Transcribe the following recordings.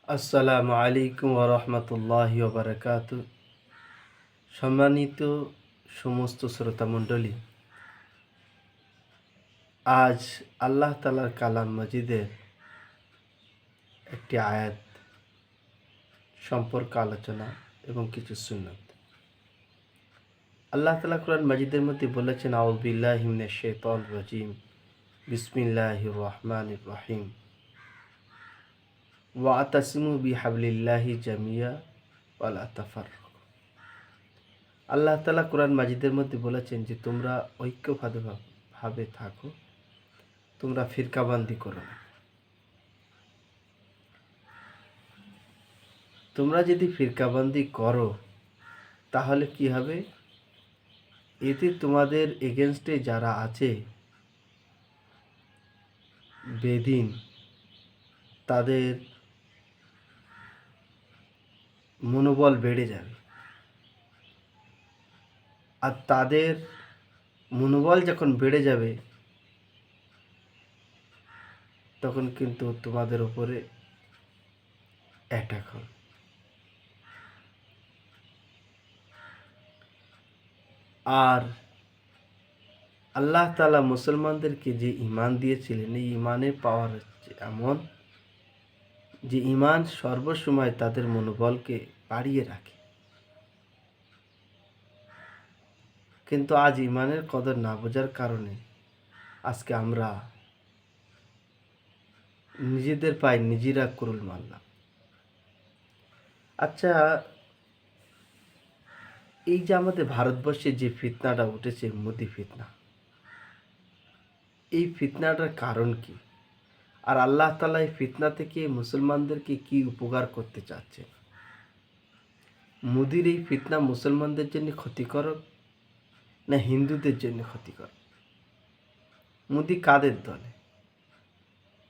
আসসালামু আলাইকুম ওয়া রাহমাতুল্লাহি ওয়া বারাকাতুহু। সম্মানিত সমস্ত শ্রোতামণ্ডলী, আজ আল্লাহ তাআলার কালাম মাজিদের একটি আয়াত সম্পর্কে আলোচনা এবং কিছু সুন্নত। আল্লাহ তাআলা কোরআন মাজিদের মধ্যে বলেছেন, আউযু বিল্লাহি মিনাশ শাইতানির রাজিম, বিসমিল্লাহির রহমানির রহিম, ওয়াতাসিমু বিহাবলিল্লাহি জামিয়া ওয়া লা তাফাররাকু। আল্লাহ তাআলা কোরআন মাজিদের মধ্যে বলেছেন যে তোমরা ঐক্যবদ্ধভাবে থাকো, তোমরা ফিরকাবান্দি করো না। তোমরা যদি ফিরকাবান্দি করো তাহলে কি হবে? এতে তোমাদের এগেনস্টে যারা আছে বেদিন, তাদের মনোবল বেড়ে যাবে। আর তাদের মনোবল যখন বেড়ে যাবে তখন কিন্তু তোমাদের উপরে অ্যাটাক হবে। আর আল্লাহ তাআলা মুসলমানদেরকে যে ঈমান দিয়েছিলেন, এই ঈমানের পাওয়ার হচ্ছে এমন যে ঈমান সর্বসময় তাদের মনোবলকে বাড়িয়ে রাখে। কিন্তু আজ ঈমানের কদর না বোঝার কারণে আজকে আমরা নিজেদের পায়ে নিজেরা কুরুল মারলাম। আচ্ছা, এই যে আমাদের ভারতবর্ষে যে ফিতনাটা উঠেছে, মোদি ফিতনা, এই ফিতনাটার কারণ কি? আর আল্লাহ তাআলা এই ফিতনা থেকে মুসলমানদেরকে কি উপকার করতে চাচ্ছেন? মোদির এই ফিতনা মুসলমানদের জন্য ক্ষতিকারক না হিন্দুদের জন্য ক্ষতিকারক? মোদি কাদের দলে?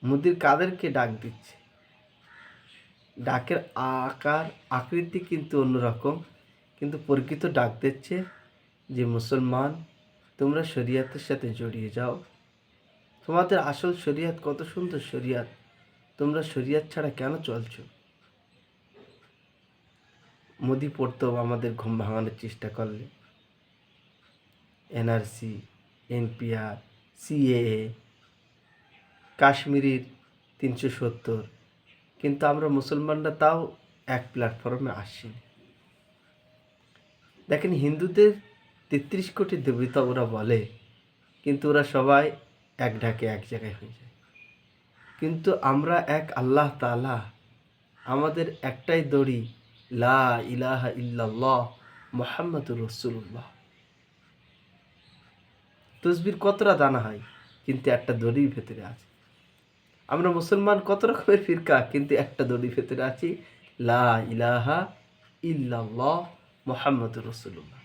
মোদির কাদেরকে ডাক দিচ্ছে? ডাকের আকার আকৃতি কিন্তু অন্যরকম, কিন্তু প্রকৃত ডাক দিচ্ছে যে মুসলমান, তোমরা শরিয়াতের সাথে জড়িয়ে যাও। তোমাদের আসল শরিয়াত কত সুন্দর শরিয়াত, তোমরা শরিয়াত ছাড়া কেন চলছো? মোদি পড়তেও আমাদের ঘুম ভাঙানোর চেষ্টা করলে, এনআরসি, এনপিআর, সিএএ, কাশ্মীরের 370, কিন্তু আমরা মুসলমানরা তাও এক প্ল্যাটফর্মে আসিনি। দেখেন, হিন্দুদের 33 কোটি দেবতা ওরা বলে, কিন্তু ওরা সবাই এক ঢাকে এক জায়গায় হয়ে যায়। কিন্তু আমরা এক আল্লাহ তাআলা, আমাদের একটাই দড়ি, লা ইলাহা ইল্লাল্লাহ মুহাম্মাদুর রাসূলুল্লাহ। তসবির কতটা দানা হয়, কিন্তু একটা দড়ির ভেতরে আছে। আমরা মুসলমান কত রকমের ফিরকা, কিন্তু একটা দড়ির ভেতরে আছি, লা ইলাহা ইল্লাল্লাহ মুহাম্মাদুর রাসূলুল্লাহ।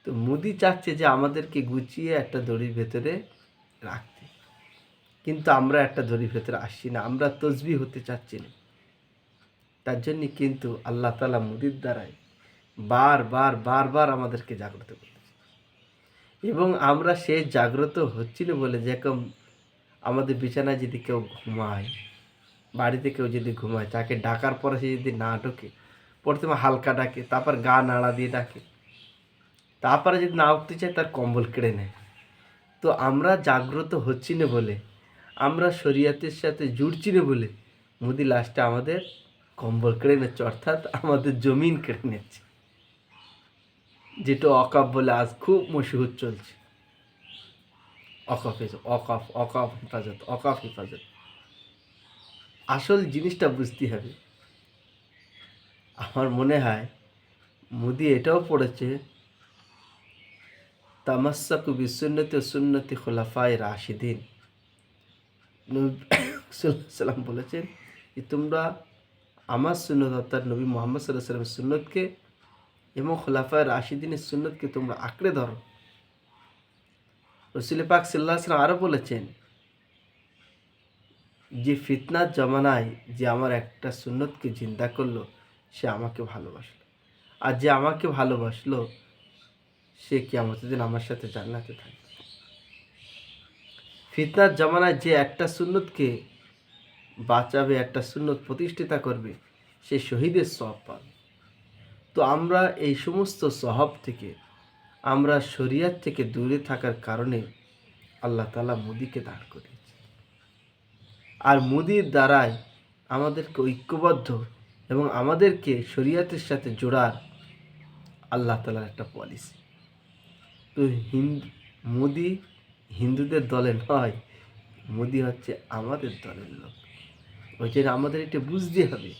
তো মোদি চাচ্ছে যে আমাদেরকে গুছিয়ে একটা দড়ির ভেতরে রাখতে, কিন্তু আমরা একটা দড়ির ভেতরে আসছি না, আমরা তসবিহ হতে চাচ্ছি না। তার জন্য কিন্তু আল্লাহ তাআলা মোদির দ্বারাই বারবার আমাদেরকে জাগ্রত করতেছে। এবং আমরা সে জাগ্রত হচ্ছি না বলে, যেরকম আমাদের বিছানায় যদি কেউ ঘুমায়, বাড়িতে কেউ যদি ঘুমায়, তাকে ডাকার পরে সে যদি না ঢোকে, প্রথমে হালকা ডাকে, তারপর গা নাড়া দিয়ে ডাকে, তারপরে যদি না উঠতে চায় তার কম্বল কেড়ে নেয়। তো আমরা জাগ্রত হচ্ছি না বলে, আমরা শরিয়াতের সাথে জুড়ছি না বলে মোদি লাস্টে আমাদের কম্বল কেড়ে নিচ্ছে, অর্থাৎ আমাদের জমিন কেড়ে নিচ্ছে, যেটা অকাফ বলে আজ খুব মশহুর চলছে। অকাফ হেফাজত। আসল জিনিসটা বুঝতে হবে। আমার মনে হয় মোদি এটাও পড়েছে, তামাসসাকু বিসুন্নতি সুন্নতি খুলাফায়ে রাশিদিন। নবী সাল্লাল্লাহু আলাইহি সাল্লাম বলেছেন যে তোমরা আমার সুন্নত, অর্থাৎ নবী মুহাম্মদ সাল্লাল্লাহু আলাইহি সাল্লামের সুন্নতকে এবং খুলাফায়ে রাশিদিনের সুন্নতকে তোমরা আঁকড়ে ধরো। রাসূল পাক সাল্লাল্লাহু আলাইহি সাল্লাম আরও বলেছেন যে ফিতনার জমানায় যে আমার একটা সুন্নতকে জিন্দা করলো, সে আমাকে ভালোবাসলো, আর যে আমাকে ভালোবাসলো সে কিয়ামতের দিন আমার সাথে জান্নাতে থাকবে। ফিতনার জমানায় যে একটা সুন্নতকে বাঁচাবে, একটা সুন্নত প্রতিষ্ঠিতা করবে, সে শহীদের সওয়াব পাবে। তো আমরা এই সমস্ত সওয়াব থেকে, আমরা শরিয়াত থেকে দূরে থাকার কারণে আল্লাহ তাআলা মোদিকে দাঁড় করিয়েছে। আর মোদির দ্বারাই আমাদেরকে ঐক্যবদ্ধ এবং আমাদেরকে শরিয়াতের সাথে জোড়ার আল্লাহ তাআলার একটা পলিসি। তো মোদি হিন্দুদের দলে নয়, মোদি হচ্ছে আমাদের দলের লোক। ওই জন্য আমাদের এটা বুঝতে হবে,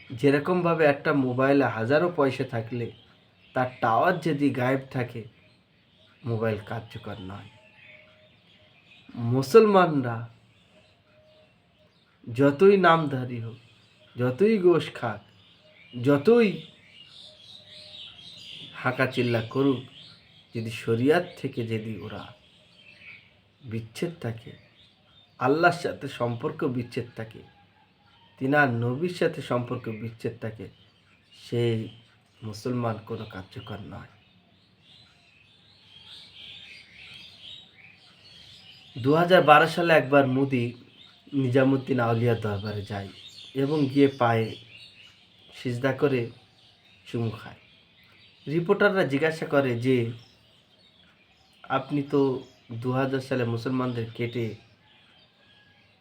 যেরকমভাবে একটা মোবাইলে হাজারো পয়সা থাকলে তার টাওয়ার যদি গায়েব থাকে, মোবাইল কার্যকর নয়। মুসলমানরা যতই নামধারী হোক, যতই গোশ খাক, যতই হাঁকা চিল্লা করুক, যদি শরিয়াত থেকে যদি ওরা বিচ্ছেদ থাকে, আল্লাহর সাথে সম্পর্ক বিচ্ছেদ থাকে, তিনার নবীর সাথে সম্পর্ক বিচ্ছেদ থাকে, সেই মুসলমান কোনো কার্যকর নয়। 2012 সালে একবার মোদি নিজামুদ্দিন আউলিয়ার দরবারে যায় এবং গিয়ে পায়ে সিজদা করে চুমু খায়। রিপোর্টাররা জিজ্ঞাসা করে যে আপনি তো 2000 সালে মুসলমানদের কেটে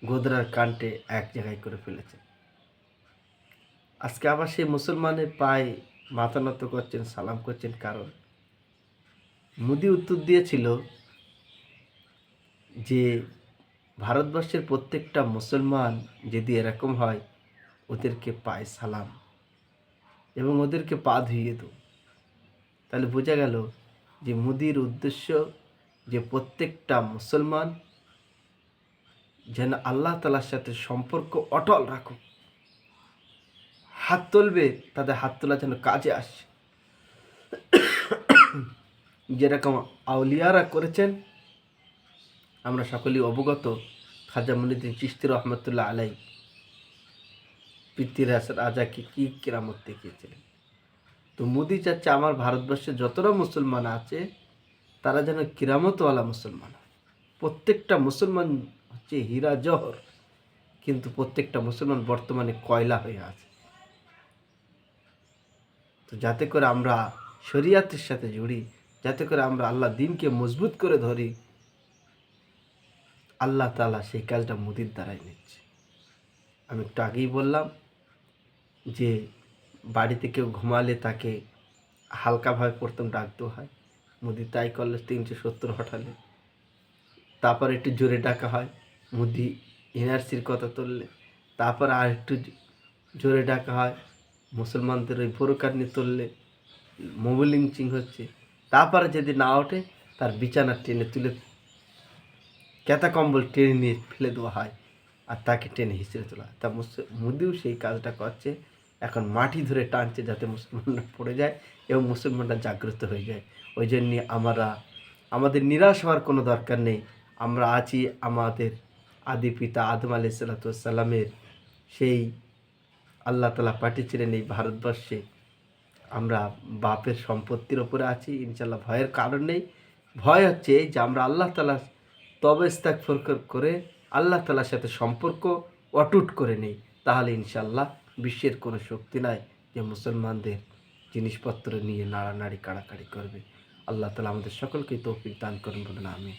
গোদরার কান্টে এক জায়গায় করে ফেলেছেন, আজকে আবার সেই মুসলমানের পায়ে মাথা নত করছেন, সালাম করছেন, কারণ? মোদি উত্তর দিয়েছিল যে ভারতবর্ষের প্রত্যেকটা মুসলমান যদি এরকম হয়, ওদেরকে পায়ে সালাম এবং ওদেরকে পা ধুইয়ে দেব। তাহলে বোঝা গেল যে মোদির উদ্দেশ্য যে প্রত্যেকটা মুসলমান যেন আল্লাহ তাআলার সাথে সম্পর্ক অটল রাখুক, হাত তুলবে তাদের হাত তোলা যেন কাজে আসে, যেরকম আউলিয়ারা করেছেন। আমরা সকলেই অবগত, খাজা মুঈনুদ্দিন চিশতি রহমতুল্লাহ আলাই পৃথ্বীরাজ রাজাকে কি কেরামত দেখিয়েছিলেন। তো মোদি চাচ্ছে আমার ভারতবর্ষে যতটা মুসলমান আছে তারা যেন কিরামতওয়ালা মুসলমান হয়। প্রত্যেকটা মুসলমান হচ্ছে হীরা জহর, কিন্তু প্রত্যেকটা মুসলমান বর্তমানে কয়লা হয়ে আছে। তো যাতে করে আমরা শরিয়াতের সাথে জুড়ি, যাতে করে আমরা আল্লাহ দিনকে মজবুত করে ধরি, আল্লাহ তাআলা সেই কাজটা মোদির দ্বারাই নিচ্ছে। আমি একটু আগেই বললাম যে বাড়িতে কেউ ঘুমালে তাকে হালকাভাবে প্রথম ডাকতে হয়, মোদি তাই করলে 370 হটালে। তারপর একটু জোরে ডাকা হয়, মোদি এনআরসির কথা তুললে। তারপর আর একটু জোরে ডাকা হয়, মুসলমানদের ওই বোরকা নিয়ে তুললে মোবিলিং চিং হচ্ছে। তারপরে যদি না ওঠে, তার বিছানা টেনে তুলে কেতা কম্বল টেনে নিয়ে ফেলে দেওয়া হয় আর তাকে টেনে হিঁচড়ে তোলা হয়। তা মোদিও সেই কাজটা করছে, এখন মাটি ধরে টানছে যাতে মুসলমানরা পড়ে যায় এবং মুসলমানরা জাগ্রত হয়ে যায়। ওই জন্যে আমাদের নিরাশ হওয়ার কোনো দরকার নেই। আমরা আছি আমাদের আদি পিতা আদম আলাইহিসসালামের সেই আল্লাহ তাআলা পাঠিয়েছিলেন এই ভারতবর্ষে। আমরা বাপের সম্পত্তির ওপরে আছি, ইনশাল্লাহ ভয়ের কারণ নেই। ভয় হচ্ছে যে আমরা আল্লাহ তাআলা তবে ইস্তেগফার করে আল্লাহ তাআলার সাথে সম্পর্ক অটুট করে নেই, তাহলে ইনশাল্লাহ বিশ্বের কোনো শক্তি নাই যে মুসলমানদের জিনিসপত্র নিয়ে নাড়ানাড়ি কাড়াকাড়ি করবে। আল্লাহ তাআলা আমাদের সকলকে তৌফিক দান করুন বলুন আমিন।